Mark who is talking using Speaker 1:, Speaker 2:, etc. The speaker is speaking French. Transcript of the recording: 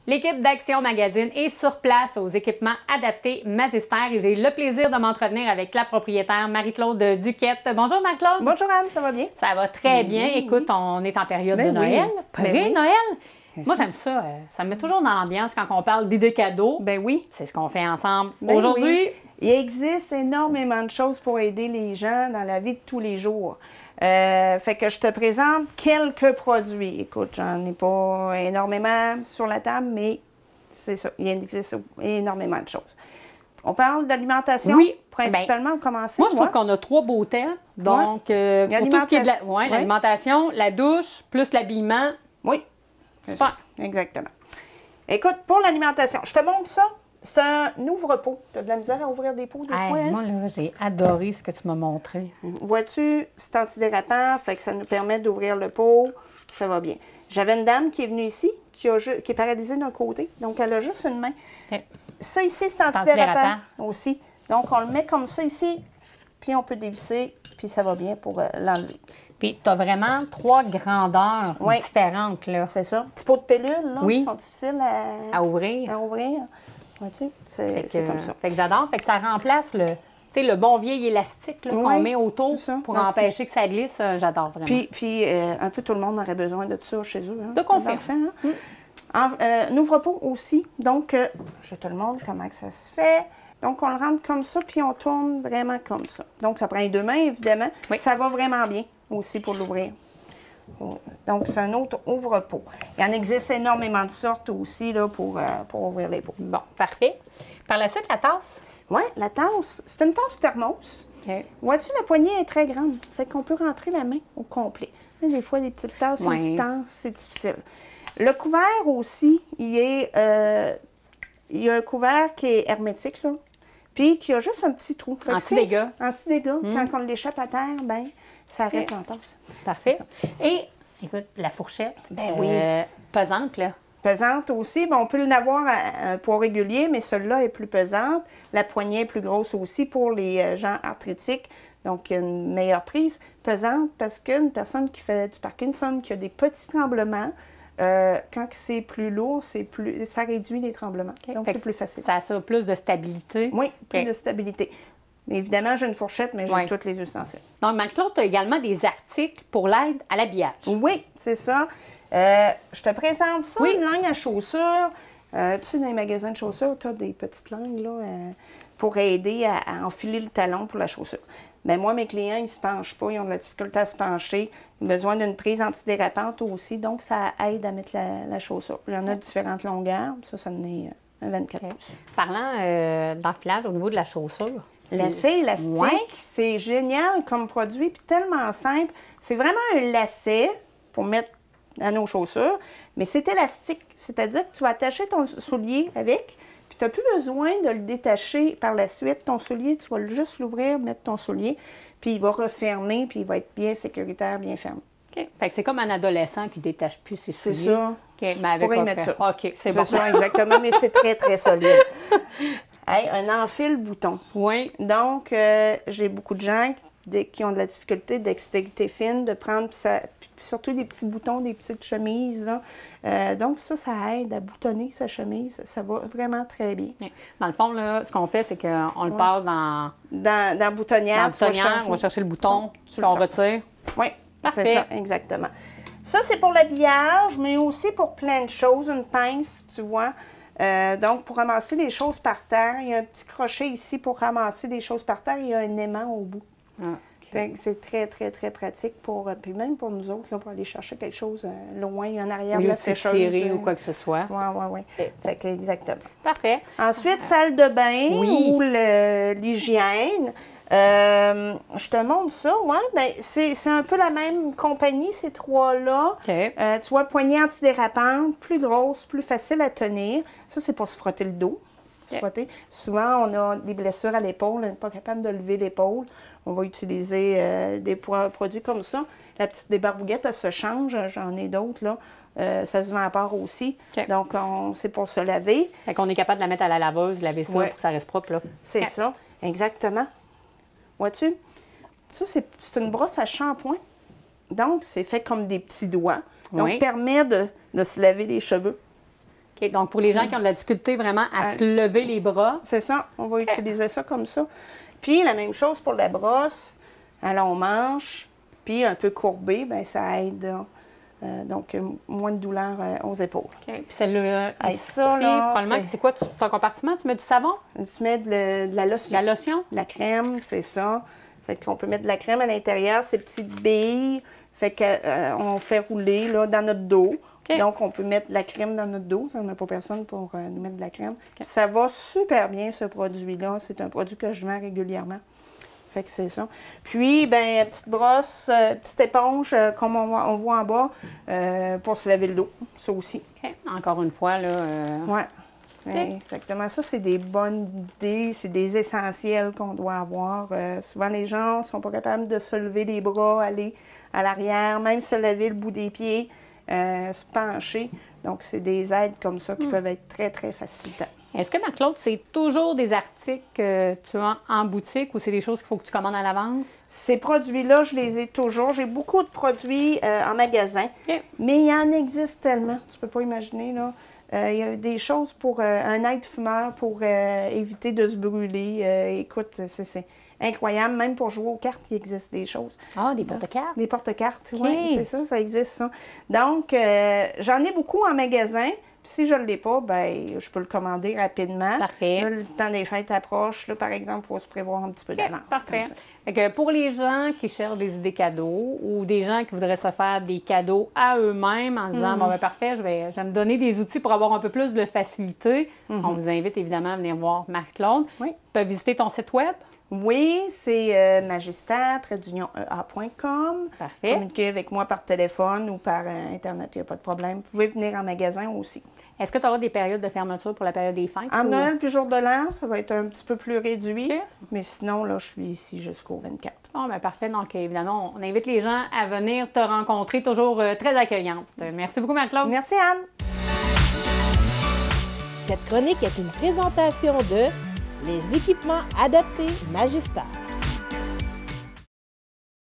Speaker 1: L'équipe d'Action Magazine est sur place aux équipements adaptés Magistère et j'ai le plaisir de m'entretenir avec la propriétaire Marie-Claude Duquette. Bonjour Marie-Claude.
Speaker 2: Bonjour Anne, ça va bien?
Speaker 1: Ça va très bien. Écoute, on est en période de
Speaker 2: oui.
Speaker 1: Noël. Pré-Noël.
Speaker 2: Oui.
Speaker 1: Moi, j'aime ça. Ça me met toujours dans l'ambiance quand on parle d'idées cadeaux.
Speaker 2: Ben oui.
Speaker 1: C'est ce qu'on fait ensemble
Speaker 2: Ben
Speaker 1: aujourd'hui.
Speaker 2: oui. Il existe énormément de choses pour aider les gens dans la vie de tous les jours. Fait que je te présente quelques produits. Écoute, j'en ai pas énormément sur la table, mais c'est ça. Il existe énormément de choses. On parle d'alimentation,
Speaker 1: oui,
Speaker 2: principalement,
Speaker 1: ben,
Speaker 2: pour commencer.
Speaker 1: Moi, je trouve qu'on a 3 beaux thèmes. Donc, pour tout ce qui est de l'alimentation, la douche, plus l'habillement.
Speaker 2: Oui.
Speaker 1: Super.
Speaker 2: Exactement. Écoute, pour l'alimentation, je te montre ça. C'est un ouvre-pot. Tu as de la misère à ouvrir des pots des fois, hein?
Speaker 1: Moi, là, j'ai adoré ce que tu m'as montré.
Speaker 2: Vois-tu, c'est antidérapant, fait que ça nous permet d'ouvrir le pot. Ça va bien. J'avais une dame qui est venue ici, qui est paralysée d'un côté, donc elle a juste une main. Okay. Ça ici, c'est antidérapant aussi. Donc, on le met comme ça ici, puis on peut dévisser, puis ça va bien pour l'enlever.
Speaker 1: Puis, tu as vraiment 3 grandeurs différentes, là.
Speaker 2: C'est ça. Petits pots de pellules, là, qui sont difficiles à
Speaker 1: ouvrir.
Speaker 2: Vois-tu? C'est comme ça.
Speaker 1: Fait que j'adore. Fait que ça remplace le bon vieil élastique qu'on met autour pour empêcher que ça glisse. J'adore vraiment.
Speaker 2: Puis un peu tout le monde aurait besoin de ça chez eux. Hein,
Speaker 1: de confirme.
Speaker 2: Un ouvre-pot aussi. Donc, je te le montre comment que ça se fait. Donc, on le rentre comme ça, puis on tourne vraiment comme ça. Donc, ça prend les 2 mains, évidemment. Oui. Ça va vraiment bien aussi pour l'ouvrir. Donc, c'est un autre ouvre-pot. Il en existe énormément de sortes aussi là, pour ouvrir les pots.
Speaker 1: Bon, parfait. Par la suite, la tasse?
Speaker 2: Oui, la tasse. C'est une tasse thermos.
Speaker 1: Okay.
Speaker 2: Vois-tu, la poignée est très grande. Fait qu'on peut rentrer la main au complet. Des fois, les petites tasses sur une petite tasse, c'est difficile. Le couvert aussi, il y a un couvert qui est hermétique, là, puis qui a juste un petit trou.
Speaker 1: Anti-dégâts.
Speaker 2: Anti-dégâts. Quand on l'échappe à terre, bien, ça reste en tasse.
Speaker 1: Parfait. Et, écoute, la fourchette, pesante, là.
Speaker 2: Pesante aussi. Bien, on peut l'avoir à un poids régulier, mais celle-là est plus pesante. La poignée est plus grosse aussi pour les gens arthritiques. Donc, il y a une meilleure prise. Pesante parce qu'une personne qui fait du Parkinson, qui a des petits tremblements, quand c'est plus lourd, ça réduit les tremblements. Okay. Donc, c'est plus facile.
Speaker 1: Ça a plus de stabilité?
Speaker 2: Oui, plus de stabilité. Mais évidemment, j'ai une fourchette, mais j'ai tous les ustensiles.
Speaker 1: Donc, Marie-Claude, tu as également des articles pour l'aide à l'habillage.
Speaker 2: Oui, c'est ça. Je te présente ça, une langue à chaussures. Tu sais, dans les magasins de chaussures, tu as des petites langues là, pour aider à enfiler le talon pour la chaussure. Bien, moi, mes clients, ils ne se penchent pas, ils ont de la difficulté à se pencher. Ils ont besoin d'une prise antidérapante aussi, donc ça aide à mettre la chaussure. Il y en a différentes longueurs, ça en est un 24 pouces.
Speaker 1: Parlant d'enfilage au niveau de la chaussure.
Speaker 2: Lacet élastique, c'est génial comme produit, puis tellement simple. C'est vraiment un lacet pour mettre à nos chaussures, mais c'est élastique, c'est-à-dire que tu vas attacher ton soulier avec, puis tu n'as plus besoin de le détacher par la suite. Ton soulier, tu vas juste l'ouvrir, mettre ton soulier, puis il va refermer, puis il va être bien sécuritaire, bien fermé.
Speaker 1: OK. Fait que c'est comme un adolescent qui ne détache plus ses souliers.
Speaker 2: C'est ça.
Speaker 1: OK, mais avec
Speaker 2: mettre ça.
Speaker 1: OK, c'est bon.
Speaker 2: C'est ça, exactement, mais c'est très, très solide. Hey, un enfile-bouton.
Speaker 1: Oui.
Speaker 2: Donc, j'ai beaucoup de gens qui ont de la difficulté d'extrémité fine, de prendre, surtout des petits boutons, des petites chemises. Là. Donc, ça aide à boutonner sa chemise. Ça va vraiment très bien.
Speaker 1: Dans le fond, là, ce qu'on fait, c'est qu'on le passe dans
Speaker 2: la boutonnière.
Speaker 1: On va chercher le bouton, puis on retire.
Speaker 2: Oui,
Speaker 1: parfait.
Speaker 2: C'est ça, exactement. Ça, c'est pour l'habillage, mais aussi pour plein de choses. Une pince, tu vois. Donc, pour ramasser les choses par terre, il y a un petit crochet ici pour ramasser des choses par terre. Il y a un aimant au bout. Okay. C'est très, très, très pratique puis même pour nous autres, là, pour aller chercher quelque chose loin, en arrière de la sécheuse.
Speaker 1: Tirer ou quoi que ce soit.
Speaker 2: Oui. Fait que, exactement.
Speaker 1: Parfait.
Speaker 2: Ensuite, salle de bain ou l'hygiène. Je te montre ça, ben, c'est un peu la même compagnie, ces 3-là.
Speaker 1: Okay.
Speaker 2: Tu vois, poignée antidérapante, plus grosse, plus facile à tenir. Ça, c'est pour se frotter le dos. Okay. Souvent, on a des blessures à l'épaule, on n'est pas capable de lever l'épaule. On va utiliser des produits comme ça. La petite débarbouillette, elle se change. J'en ai d'autres, là. Ça se vend à part aussi. Okay. Donc, c'est pour se laver.
Speaker 1: Fait qu'on est capable de la mettre à la laveuse, laver ça pour que ça reste propre, là.
Speaker 2: C'est ça, exactement. Vois-tu? Ça, c'est une brosse à shampoing. Donc, c'est fait comme des petits doigts. Donc, permet de se laver les cheveux.
Speaker 1: OK, donc, pour les gens qui ont de la difficulté vraiment à se lever les bras.
Speaker 2: C'est ça, on va utiliser ça comme ça. Puis, la même chose pour la brosse, à long manche, puis un peu courbée, bien, ça aide. Donc, moins de douleur aux épaules.
Speaker 1: OK, puis celle-là,
Speaker 2: ça, là,
Speaker 1: probablement, c'est quoi? C'est un compartiment? Tu mets du savon?
Speaker 2: Tu mets de la lotion.
Speaker 1: De la lotion?
Speaker 2: De la crème, c'est ça. Fait qu'on peut mettre de la crème à l'intérieur, ces petites billes. Fait qu'on fait rouler là, dans notre dos. Okay. Donc, on peut mettre de la crème dans notre dos. On n'a pas personne pour nous mettre de la crème. Okay. Ça va super bien, ce produit-là. C'est un produit que je vends régulièrement. Fait que c'est ça. Puis, bien, petite brosse, petite éponge, comme on voit en bas, pour se laver le dos. Ça aussi.
Speaker 1: OK. Encore une fois, là...
Speaker 2: Oui. Okay. Exactement. Ça, c'est des bonnes idées. C'est des essentiels qu'on doit avoir. Souvent, les gens ne sont pas capables de se lever les bras, aller à l'arrière, même se lever le bout des pieds, se pencher. Donc, c'est des aides comme ça qui peuvent être très, très facilitantes.
Speaker 1: Est-ce que, Marc-Claude, c'est toujours des articles que tu as en boutique ou c'est des choses qu'il faut que tu commandes à l'avance?
Speaker 2: Ces produits-là, je les ai toujours. J'ai beaucoup de produits en magasin, mais il y en existe tellement. Tu peux pas imaginer, là. Il y a des choses pour un aide-fumeur pour éviter de se brûler. Écoute, c'est incroyable. Même pour jouer aux cartes, il existe des choses.
Speaker 1: Ah, des porte-cartes?
Speaker 2: Des porte-cartes, oui, c'est ça, ça existe, ça. Donc, j'en ai beaucoup en magasin. Si je ne l'ai pas, ben, je peux le commander rapidement.
Speaker 1: Parfait.
Speaker 2: Là, le temps des fêtes approche. Là, par exemple, il faut se prévoir un petit peu d'avance.
Speaker 1: Parfait. Fait que pour les gens qui cherchent des idées cadeaux ou des gens qui voudraient se faire des cadeaux à eux-mêmes en se disant, bon, ben parfait, je vais me donner des outils pour avoir un peu plus de facilité, on vous invite évidemment à venir voir Marc-Claude.
Speaker 2: Oui.
Speaker 1: Ils peuvent visiter ton site web.
Speaker 2: Oui, c'est magister-ea.com.
Speaker 1: Parfait.
Speaker 2: Communiquez avec moi par téléphone ou par Internet, il n'y a pas de problème. Vous pouvez venir en magasin aussi.
Speaker 1: Est-ce que tu auras des périodes de fermeture pour la période des fêtes?
Speaker 2: En Noël puis jour de l'an, ça va être un petit peu plus réduit. Okay. Mais sinon, là, je suis ici jusqu'au 24.
Speaker 1: Bon, bien parfait. Donc, évidemment, on invite les gens à venir te rencontrer, toujours très accueillante. Merci beaucoup, Marc-Claude.
Speaker 2: Merci, Anne.
Speaker 3: Cette chronique est une présentation de Les équipements adaptés Magister.